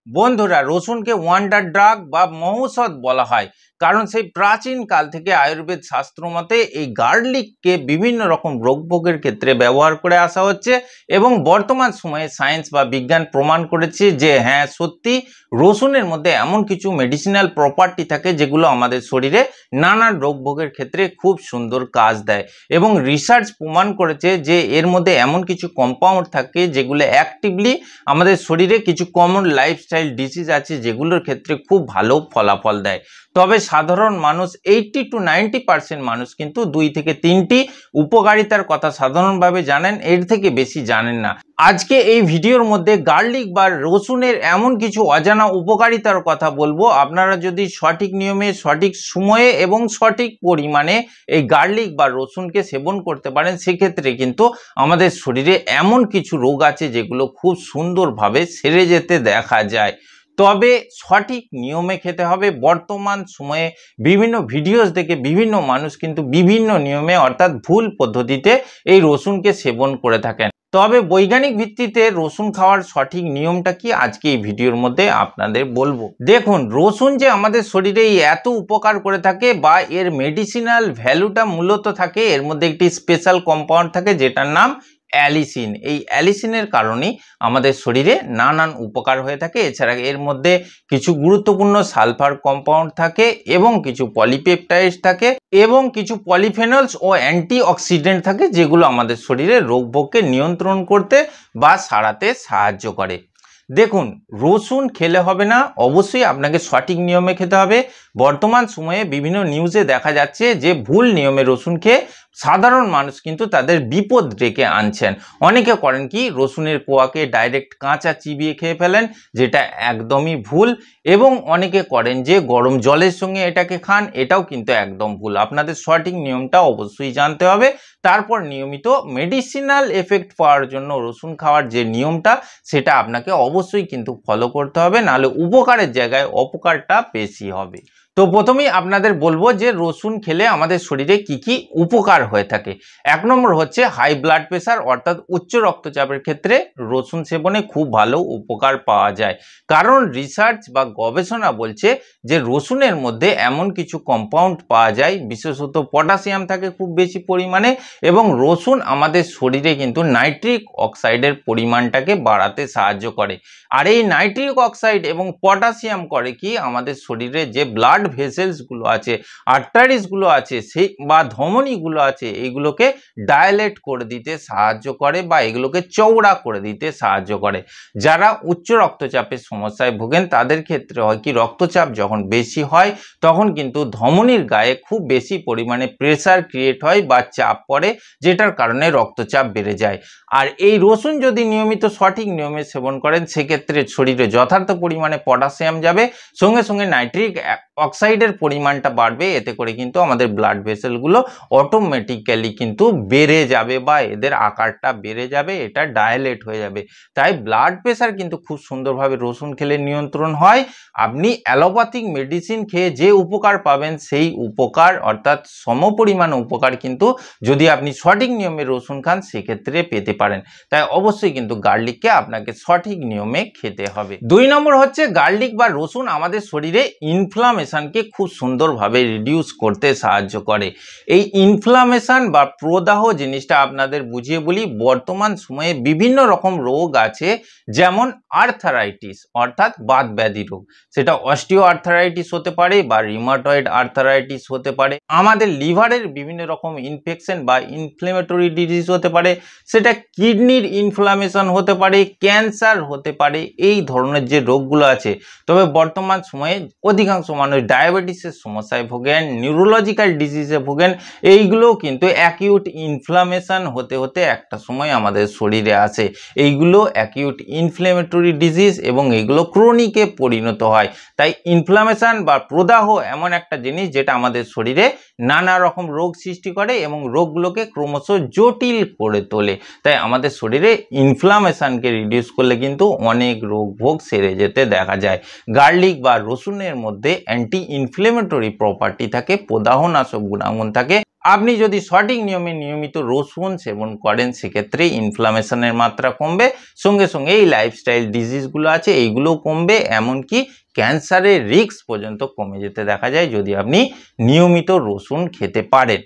বন্ধুরা, রসুনকে wonder drug বা মহৌষধ বলা হয় কারণ সেই প্রাচীন কাল থেকে আয়ুর্বেদ শাস্ত্র মতে এই গার্লিককে বিভিন্ন রকম রোগ ভোগের ক্ষেত্রে ব্যবহার করে আসা হচ্ছে এবং বর্তমান সময়ে সায়েন্স বা বিজ্ঞান প্রমাণ করেছে যে হ্যাঁ সত্যি রসুনের মধ্যে এমন কিছু মেডিসিনাল প্রপার্টি থাকে যেগুলো আমাদের শরীরে নানান রোগ ভোগের ক্ষেত্রে খুব সুন্দর কাজ দেয় এবং রিসার্চ প্রমাণ করেছে যে এর মধ্যে এমন কিছু কম্পাউন্ড থাকে যেগুলো অ্যাক্টিভলি আমাদের শরীরে কিছু কমন লাইফস্টাইল ডিজিজ আছে যেগুলোর ক্ষেত্রে খুব ভালো ফলাফল দেয়। তবে সাধারণ মানুষ 80 to 90% মানুষ কিন্তু 2 থেকে 3টি উপকারিতার কথা সাধারণভাবে জানেন, এর থেকে বেশি জানেন না। আজকে এই ভিডিওর মধ্যে গার্লিক বা রসুনের এমন কিছু অজানা উপকারিতার কথা বলবো। আপনারা যদি সঠিক নিয়মে, সঠিক সময়ে এবং সঠিক পরিমাণে এই গার্লিক বা রসুনকে সেবন করতে পারেন, সেক্ষেত্রে কিন্তু আমাদের শরীরে এমন কিছু রোগ আছে যেগুলো খুব সুন্দরভাবে সেরে যেতে দেখা যায়। তবে সঠিক নিয়মে খেতে হবে। বর্তমান সময়ে বিভিন্ন ভিডিওস দেখে বিভিন্ন মানুষ কিন্তু বিভিন্ন নিয়মে অর্থাৎ ভুল পদ্ধতিতে এই রসুনকে সেবন করে থাকেন। তবে বৈজ্ঞানিক ভিত্তিতে রসুন খাওয়ার সঠিক নিয়মটা কি আজকে এই ভিডিওর মধ্যে আপনাদের বলবো। দেখুন, রসুন যে আমাদের শরীরে এত উপকার করে থাকে বা এর মেডিসিনাল ভ্যালুটা মূলত থাকে, এর মধ্যে একটি স্পেশাল কম্পাউন্ড থাকে যেটার নাম অ্যালিসিন। এই অ্যালিসিনের কারণেই আমাদের শরীরে নানান উপকার হয়ে থাকে। এছাড়া এর মধ্যে কিছু গুরুত্বপূর্ণ সালফার কম্পাউন্ড থাকে এবং কিছু পলিপেপটাইড থাকে এবং কিছু পলিফেনলস ও অ্যান্টিঅক্সিডেন্ট থাকে যেগুলো আমাদের শরীরে রোগভোগকে নিয়ন্ত্রণ করতে বা সারাতে সাহায্য করে। দেখুন, রসুন খেলে হবে না, অবশ্যই আপনাকে সঠিক নিয়মে খেতে হবে। বর্তমান সময়ে বিভিন্ন নিউজে দেখা যাচ্ছে যে ভুল নিয়মে রসুন খেয়ে সাধারণ মানুষ কিন্তু তাদের বিপদ ডেকে আনছেন। অনেকে করেন কি, রসুনের কোয়াকে ডাইরেক্ট কাঁচা চিবিয়ে খেয়ে ফেলেন, যেটা একদমই ভুল। এবং অনেকে করেন যে গরম জলের সঙ্গে এটাকে খান, এটাও কিন্তু একদম ভুল। আপনাদের সঠিক নিয়মটা অবশ্যই জানতে হবে। তারপর নিয়মিত মেডিসিনাল এফেক্ট পাওয়ার জন্য রসুন খাওয়ার যে নিয়মটা সেটা আপনাকে অবশ্যই কিন্তু ফলো করতে হবে, নাহলে উপকারের জায়গায় অপকারটা বেশি হবে। তো প্রথমেই আপনাদের বলবো যে রসুন খেলে আমাদের শরীরে কি কি উপকার হয়ে থাকে। 1 নম্বর হচ্ছে হাই ব্লাড প্রেশার অর্থাৎ উচ্চ রক্তচাপের ক্ষেত্রে রসুন সেবনে খুব ভালো উপকার পাওয়া যায়। কারণ রিসার্চ বা গবেষণা বলছে যে রসুনের মধ্যে এমন কিছু কম্পাউন্ড পাওয়া যায়, বিশেষত পটাশিয়াম থাকে খুব বেশি পরিমাণে এবং রসুন আমাদের শরীরে কিন্তু নাইট্রিক অক্সাইডের পরিমাণটাকে বাড়াতে সাহায্য করে। আর এই নাইট্রিক অক্সাইড এবং পটাশিয়াম করে কি, আমাদের শরীরে যে ব্লাড ভেসেলসগুলো আছে, আর্টারিসগুলো আছে, সেই বা ধমনীগুলো আছে, এইগুলোকে ডায়ালেট করে দিতে সাহায্য করে বা এগুলোকে চওড়া করে দিতে সাহায্য করে। যারা উচ্চ রক্তচাপের সমস্যায় ভোগেন তাদের ক্ষেত্রে হয় কি, রক্তচাপ যখন বেশি হয় তখন কিন্তু ধমনীর গায়ে খুব বেশি পরিমাণে প্রেসার ক্রিয়েট হয় বা চাপ পড়ে, যেটার কারণে রক্তচাপ বেড়ে যায়। আর এই রসুন যদি নিয়মিত সঠিক নিয়মে সেবন করেন, সেক্ষেত্রে শরীরে যথার্থ পরিমাণে পটাশিয়াম যাবে, সঙ্গে সঙ্গে নাইট্রিক অক্সাইডের পরিমাণটা বাড়বে। এতে করে কিন্তু আমাদের ব্লাড ভেসেলগুলো অটোমেটিক্যালি কিন্তু বেড়ে যাবে বা এদের আকারটা বেড়ে যাবে, এটা ডায়ালেট হয়ে যাবে। তাই ব্লাড প্রেশার কিন্তু খুব সুন্দরভাবে রসুন খেলে নিয়ন্ত্রণ হয়। আপনি অ্যালোপ্যাথিক মেডিসিন খেয়ে যে উপকার পাবেন সেই উপকার অর্থাৎ সমপরিমাণ উপকার কিন্তু যদি আপনি সঠিক নিয়মে রসুন খান সেক্ষেত্রে পেতে পারেন। তাই অবশ্যই কিন্তু গার্লিককে আপনাকে সঠিক নিয়মে খেতে হবে। 2 নম্বর হচ্ছে গার্লিক বা রসুন আমাদের শরীরে ইনফ্লামেশনকে খুব সুন্দরভাবে রিডিউস করতে সাহায্য করে। এই ইনফ্লামেশন বা প্রদাহ জিনিসটা আপনাদের বুঝিয়ে বলি। বর্তমান সময়ে বিভিন্ন রকম রোগ আছে, যেমন আর্থারাইটিস অর্থাৎ বাতব্যাধি রোগ, সেটা অস্টিও আর্থারাইটিস হতে পারে বা রিমাটয়েড আর্থারাইটিস হতে পারে। আমাদের লিভারের বিভিন্ন রকম ইনফেকশন বা ইনফ্লেমেটরি ডিজিজ হতে পারে, সেটা কিডনির ইনফ্লামেশন হতে পারে, ক্যান্সার হতে পারে, এই ধরনের যে রোগগুলো আছে। তবে বর্তমান সময়ে অধিকাংশ মানুষ ডায়াবেটিসের সমস্যায় ভোগেন, নিউরোলজিক্যাল ডিজিজে ভোগেন। এইগুলোও কিন্তু অ্যাকিউট ইনফ্লামেশন হতে হতে একটা সময় আমাদের শরীরে আসে। এইগুলো অ্যাকিউট ইনফ্লেমেটরি ডিজিজ এবং এইগুলো ক্রনিকে পরিণত হয়। তাই ইনফ্লামেশন বা প্রদাহ এমন একটা জিনিস যেটা আমাদের শরীরে নানা রকম রোগ সৃষ্টি করে এবং রোগগুলোকে ক্রমশ জটিল করে তোলে। তাই আমাদের শরীরে ইনফ্লামেশনকে রিডিউস করলে কিন্তু অনেক রোগ ভোগ সেরে যেতে দেখা যায়। গার্লিক বা রসুনের মধ্যে অ্যান্টি ইনফ্লেমেটরি প্রপার্টি থাকে, প্রদাহনাশক গুণাগুণ থাকে। আপনি যদি সঠিক নিয়মে নিয়মিত রসুন সেবন করেন সেক্ষেত্রে ইনফ্লামেশনের মাত্রা কমবে, সঙ্গে সঙ্গে এই লাইফস্টাইল ডিজিজগুলো আছে এইগুলোও কমবে, এমনকি ক্যান্সারের রিস্ক পর্যন্ত কমে যেতে দেখা যায় যদি আপনি নিয়মিত রসুন খেতে পারেন।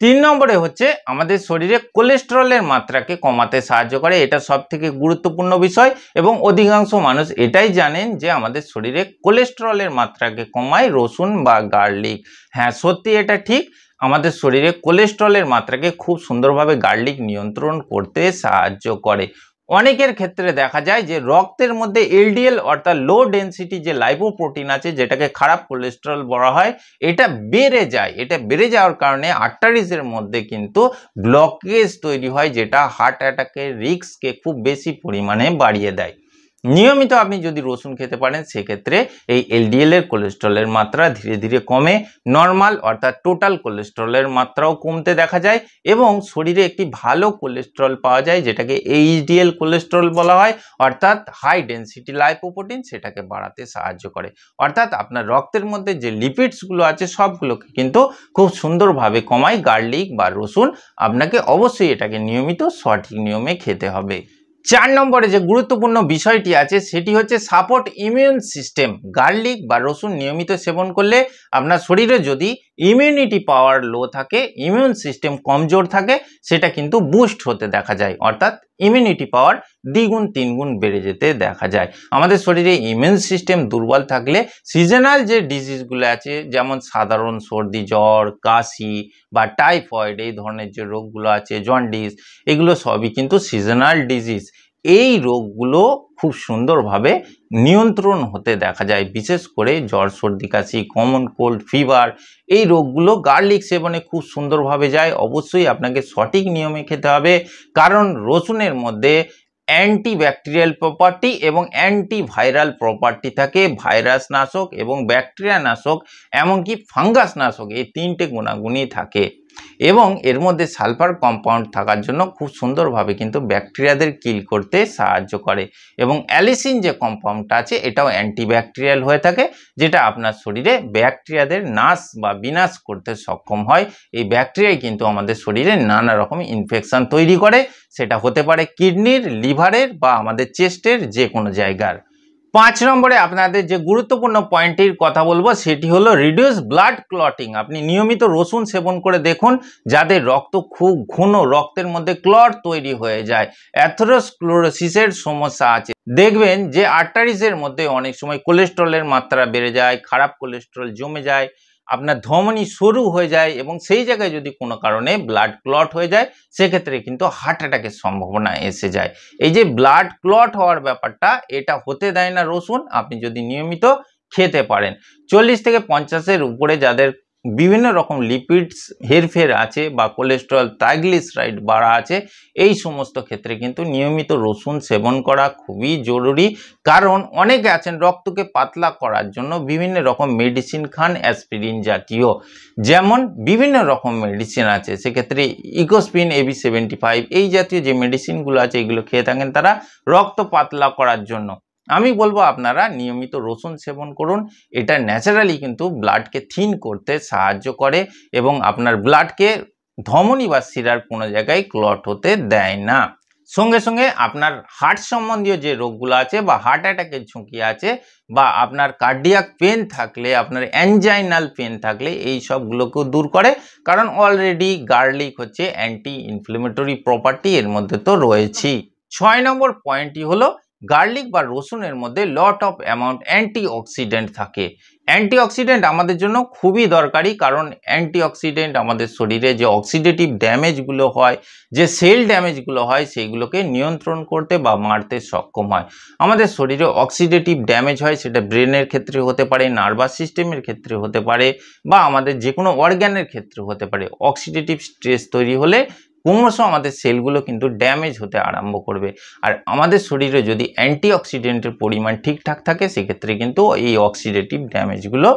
3 নম্বরে হচ্ছে আমাদের শরীরে কোলেস্টেরলের মাত্রাকে কমাতে সাহায্য করে। এটা সবথেকে গুরুত্বপূর্ণ বিষয় এবং অধিকাংশ মানুষ এটাই জানেন যে আমাদের শরীরে কোলেস্টেরলের মাত্রাকে কমায় রসুন বা গার্লিক। হ্যাঁ, সত্যি এটা ঠিক, আমাদের শরীরে কোলেস্টেরলের মাত্রাকে খুব সুন্দরভাবে গার্লিক নিয়ন্ত্রণ করতে সাহায্য করে। অনেকের ক্ষেত্রে দেখা যায় যে রক্তের মধ্যে এলডিএল অর্থাৎ লো ডেনসিটি যে লাইপোপ্রোটিন আছে, যেটাকে খারাপ কোলেস্টেরল বলা হয়, এটা বেড়ে যায়। এটা বেড়ে যাওয়ার কারণে আর্টারিজের মধ্যে কিন্তু ব্লকেজ তৈরি হয়, যেটা হার্ট অ্যাটাকের রিস্ককে খুব বেশি পরিমাণে বাড়িয়ে দেয়। নিয়মিত আপনি যদি রসুন খেতে পারেন সেক্ষেত্রে এই এলডিএল এর কোলেস্টেরলের মাত্রা ধীরে ধীরে কমে নর্মাল অর্থাৎ টোটাল কোলেস্টেরলের মাত্রাও কমতে দেখা যায় এবং শরীরে একটি ভালো কোলেস্টেরল পাওয়া যায়, যেটাকে এইচডিএল কোলেস্টেরল বলা হয়, অর্থাৎ হাই ডেনসিটি লাইপোপ্রোটিন, সেটাকে বাড়াতে সাহায্য করে। অর্থাৎ আপনার রক্তের মধ্যে যে লিপিডসগুলো আছে সবগুলোকে কিন্তু খুব সুন্দরভাবে কমায় গার্লিক বা রসুন। আপনাকে অবশ্যই এটাকে নিয়মিত সঠিক নিয়মে খেতে হবে। 4 নম্বরে যে গুরুত্বপূর্ণ বিষয়টি আছে সেটি হচ্ছে সাপোর্ট ইমিউন সিস্টেম। গার্লিক বা রসুন নিয়মিত সেবন করলে আপনার শরীরে যদি ইমিউনিটি পাওয়ার লো থাকে, ইমিউন সিস্টেম কমজোর থাকে, সেটা কিন্তু বুস্ট হতে দেখা যায়, অর্থাৎ ইমিউনিটি পাওয়ার দ্বিগুণ তিনগুণ বেড়ে যেতে দেখা যায়। আমাদের শরীরে ইমিউন সিস্টেম দুর্বল থাকলে সিজনাল যে ডিজিজগুলো আছে, যেমন সাধারণ সর্দি জ্বর, কাশি বা টাইফয়েড, এই ধরনের যে রোগগুলো আছে, জন্ডিস, এগুলো সবই কিন্তু সিজনাল ডিজিজ। এই রোগগুলো খুব সুন্দরভাবে নিয়ন্ত্রণ হতে দেখা যায়। বিশেষ করে জ্বর, সর্দি, কাশি, কমন কোল্ড, ফিভার, এই রোগগুলো গার্লিক সেবনে খুব সুন্দরভাবে যায়। অবশ্যই আপনাকে সঠিক নিয়মে খেতে হবে, কারণ রসুনের মধ্যে অ্যান্টিব্যাকটেরিয়াল প্রপার্টি এবং অ্যান্টিভাইরাল প্রপার্টি থাকে। ভাইরাস নাশক এবং ব্যাকটেরিয়া নাশক, এমনকি ফাঙ্গাস নাশক, এই 3টে গুণাগুণই থাকে এবং এর মধ্যে সালফার কম্পাউন্ড থাকার জন্য খুব সুন্দরভাবে কিন্তু ব্যাকটেরিয়াদের কিল করতে সাহায্য করে এবং অ্যালিসিন যে কম্পাউন্ডটা আছে এটাও অ্যান্টিব্যাকটেরিয়াল হয়ে থাকে, যেটা আপনার শরীরে ব্যাকটেরিয়াদের নাশ বা বিনাশ করতে সক্ষম হয়। এই ব্যাকটেরিয়াই কিন্তু আমাদের শরীরে নানা রকম ইনফেকশন তৈরি করে, সেটা হতে পারে কিডনির, লিভারের বা আমাদের চেস্টের যে কোনো জায়গার। 5 নম্বরে আপনাদের যে গুরুত্বপূর্ণ পয়েন্টটির কথা বলবো সেটি হলো রিডিউস ব্লাড ক্লটিং। আপনি নিয়মিত রসুন সেবন করে দেখুন, যাদের রক্ত খুব ঘন, রক্তের মধ্যে ক্লট তৈরি হয়ে যায়, অ্যাথেরোস্ক্লেরোসিসের সমস্যা আছে, দেখবেন যে আর্টারিজের মধ্যে অনেক সময় কোলেস্টেরলের মাত্রা বেড়ে যায়, খারাপ কোলেস্টেরল জমে যায়, আপনার ধমনী সরু হয়ে যায় এবং সেই জায়গায় যদি কোনো কারণে ব্লাড ক্লট হয়ে যায় সেক্ষেত্রে কিন্তু হার্ট অ্যাটাকের সম্ভাবনা এসে যায়। এই যে ব্লাড ক্লট হওয়ার ব্যাপারটা, এটা হতে দেয় না রসুন, আপনি যদি নিয়মিত খেতে পারেন। 40 থেকে 50-এর উপরে যাদের বিভিন্ন রকম লিপিডস হেরফের আছে বা কোলেস্টেরল, ট্রাইগ্লিসারাইড বাড়া আছে, এই সমস্ত ক্ষেত্রে কিন্তু নিয়মিত রসুন সেবন করা খুবই জরুরি। কারণ অনেকে আছেন রক্তকে পাতলা করার জন্য বিভিন্ন রকম মেডিসিন খান, অ্যাসপিরিন জাতীয়, যেমন বিভিন্ন রকম মেডিসিন আছে, সেক্ষেত্রে ইকোস্পিন, AB75, এই জাতীয় যে মেডিসিনগুলো আছে এগুলো খেয়ে থাকেন তারা রক্ত পাতলা করার জন্য। আমি বলবো আপনারা নিয়মিত রসুন সেবন করুন, এটা ন্যাচারালি কিন্তু ব্লাডকে থিন করতে সাহায্য করে এবং আপনার ব্লাডকে ধমনী বা শিরার কোনো জায়গায় ক্লট হতে দেয় না। সঙ্গে সঙ্গে আপনার হার্ট সম্বন্ধীয় যে রোগগুলো আছে বা হার্ট অ্যাটাকের ঝুঁকি আছে বা আপনার কার্ডিয়াক পেন থাকলে, আপনার অ্যানজাইনাল পেন থাকলে, এই সবগুলোকেও দূর করে, কারণ অলরেডি গার্লিক হচ্ছে অ্যান্টি ইনফ্লেমেটরি প্রপার্টি এর মধ্যে তো রয়েছেই। 6 নম্বর পয়েন্টটি হলো গার্লিক বা রসুনের মধ্যে লট অফ অ্যামাউন্ট অ্যান্টিঅক্সিডেন্ট থাকে। অ্যান্টিঅক্সিডেন্ট আমাদের জন্য খুবই দরকারি, কারণ অ্যান্টিঅক্সিডেন্ট আমাদের শরীরে যে অক্সিডেটিভ ড্যামেজগুলো হয়, যে সেল ড্যামেজগুলো হয়, সেইগুলোকে নিয়ন্ত্রণ করতে বা মারতে সক্ষম হয়। আমাদের শরীরে অক্সিডেটিভ ড্যামেজ হয়, সেটা ব্রেনের ক্ষেত্রে হতে পারে, নার্ভাস সিস্টেমের ক্ষেত্রে হতে পারে বা আমাদের যে কোনো অর্গ্যানের ক্ষেত্রে হতে পারে। অক্সিডেটিভ স্ট্রেস তৈরি হলে ক্রমশ আমাদের সেলগুলো কিন্তু ড্যামেজ হতে আরম্ভ করবে, আর আমাদের শরীরে যদি অ্যান্টিঅক্সিডেন্টের পরিমাণ ঠিকঠাক থাকে সেক্ষেত্রে কিন্তু এই অক্সিডেটিভ ড্যামেজগুলো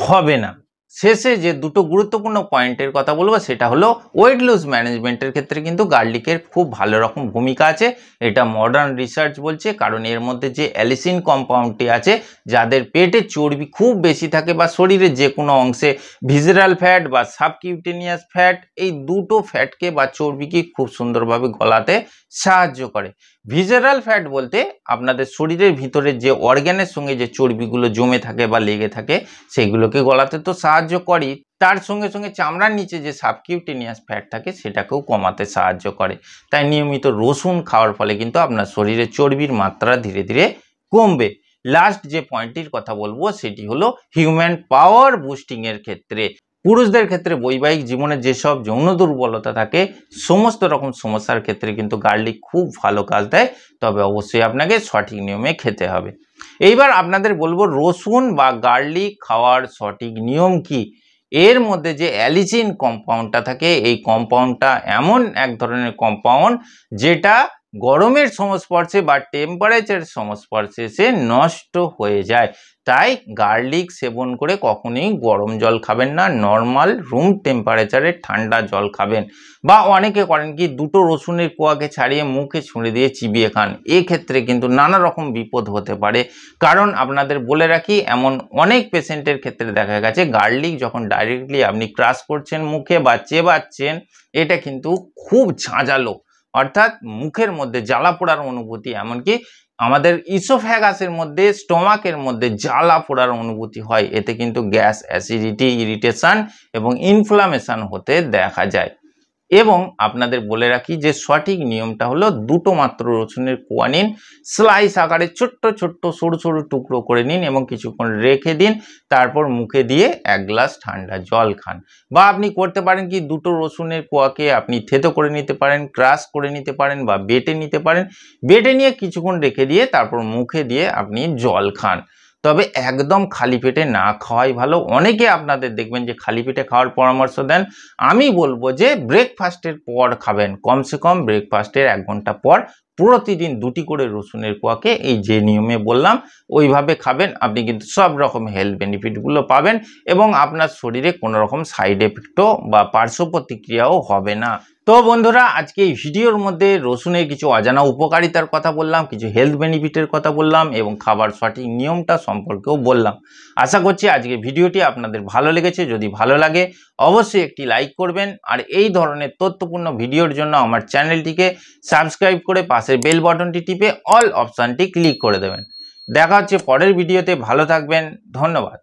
হবে না। শেষে যে দুটো গুরুত্বপূর্ণ পয়েন্টের কথা বলবো সেটা হলো ওয়েট লুজ ম্যানেজমেন্টের ক্ষেত্রে কিন্তু গার্লিকের খুব ভালো রকম ভূমিকা আছে। এটা মডার্ন রিসার্চ বলছে, কারণ এর মধ্যে যে অ্যালিসিন কম্পাউন্ডটি আছে, যাদের পেটে চর্বি খুব বেশি থাকে বা শরীরের যে কোনো অংশে ভিসেরাল ফ্যাট বা সাবকিউটেনিয়াস ফ্যাট, এই দুটো ফ্যাটকে বা চর্বিকে খুব সুন্দরভাবে গলাতে সাহায্য করে। ভিসেরাল ফ্যাট বলতে আপনাদের শরীরের ভিতরে যে অর্গ্যানের সঙ্গে যে চর্বিগুলো জমে থাকে বা লেগে থাকে সেগুলোকে গলাতে তো সাহায্য করেই, তার সঙ্গে সঙ্গে চামড়ার নিচে যে সাবকিউটেনিয়াস ফ্যাট থাকে সেটাকেও কমাতে সাহায্য করে। তাই নিয়মিত রসুন খাওয়ার ফলে কিন্তু আপনার শরীরে চর্বির মাত্রা ধীরে ধীরে কমবে। লাস্ট যে পয়েন্টটির কথা বলবো সেটি হলো হিউম্যান পাওয়ার বুস্টিং এর ক্ষেত্রে। পুরুষদের ক্ষেত্রে বৈবাহিক জীবনে যেসব যৌন দুর্বলতা থাকে, সমস্ত রকম সমস্যার ক্ষেত্রে কিন্তু গার্লিক খুব ভালো কাজ দেয়, তবে অবশ্যই আপনাকে সঠিক নিয়মে খেতে হবে। এইবার আপনাদের বলবো রসুন বা গার্লিক খাওয়ার সঠিক নিয়ম কি। এর মধ্যে যে অ্যালিসিন কম্পাউন্ডটা থাকে, এই কম্পাউন্ডটা এমন এক ধরনের কম্পাউন্ড যেটা গরমের সংস্পর্শে বা টেম্পারেচারের সংস্পর্শে এসে নষ্ট হয়ে যায়। তাই গার্লিক সেবন করে কখনোই গরম জল খাবেন না, নর্মাল রুম টেম্পারেচারে ঠান্ডা জল খাবেন। বা অনেকে করেন কি, দুটো রসুনের কোয়াকে ছাড়িয়ে মুখে ছুঁড়ে দিয়ে চিবিয়ে খান। এক্ষেত্রে কিন্তু নানা রকম বিপদ হতে পারে, কারণ আপনাদের বলে রাখি এমন অনেক পেশেন্টের ক্ষেত্রে দেখা গেছে গার্লিক যখন ডাইরেক্টলি আপনি ক্রাশ করছেন মুখে বা চেবাচ্ছেন, এটা কিন্তু খুব ঝাঁঝালো, অর্থাৎ মুখের মধ্যে জ্বালা পোড়ার অনুভূতি, এমনকি আমাদের ইসোফ্যাগাসের মধ্যে স্টোমাকের মধ্যে জ্বালা পোড়ার অনুভূতি হয়। এতে কিন্তু গ্যাস, অ্যাসিডিটি, ইরিটেশন এবং ইনফ্লামেশন হতে দেখা যায়। এবং আপনাদের বলে রাখি যে সঠিক নিয়মটা হলো দুটো মাত্র রসুনের কোয়া নিন, স্লাইস আকারে ছোট্ট ছোট্ট সরু সরু টুকরো করে নিন এবং কিছুক্ষণ রেখে দিন, তারপর মুখে দিয়ে 1 গ্লাস ঠান্ডা জল খান। বা আপনি করতে পারেন কি, দুটো রসুনের কোয়াকে আপনি থেতো করে নিতে পারেন, ক্রাশ করে নিতে পারেন বা বেটে নিতে পারেন। বেটে নিয়ে কিছুক্ষণ রেখে দিয়ে তারপর মুখে দিয়ে আপনি জল খান। তবে একদম খালি পেটে না খাওয়াই ভালো। অনেকে আপনাদের দেখবেন যে খালি পেটে খাওয়ার পরামর্শ দেন। আমি বলবো যে ব্রেকফাস্টের পর খাবেন, কমসে কম ব্রেকফাস্টের 1 ঘন্টা পর প্রতিদিন 2টি করে রসুনের কোয়াকে এই যে নিয়মে বললাম ওইভাবে খাবেন। আপনি কিন্তু সব রকম হেলথ বেনিফিটগুলো পাবেন এবং আপনার শরীরে কোনো রকম সাইড এফেক্টও বা পার্শ্ব প্রতিক্রিয়াও হবে না। তো বন্ধুরা, আজকে এই ভিডিওর মধ্যে রসুনের কিছু অজানা উপকারিতার কথা বললাম, কিছু হেলথ বেনিফিটের কথা বললাম এবং খাবার সঠিক নিয়মটা সম্পর্কেও বললাম। আশা করছি আজকের ভিডিওটি আপনাদের ভালো লেগেছে। যদি ভালো লাগে অবশ্যই একটি লাইক করবেন, আর এই ধরনের তথ্যপূর্ণ ভিডিওর জন্য আমার চ্যানেলটিকে সাবস্ক্রাইব করে পাশের বেল বাটনটি টিপে অল অপশানটি ক্লিক করে দেবেন। দেখা হচ্ছে পরের ভিডিওতে। ভালো থাকবেন, ধন্যবাদ।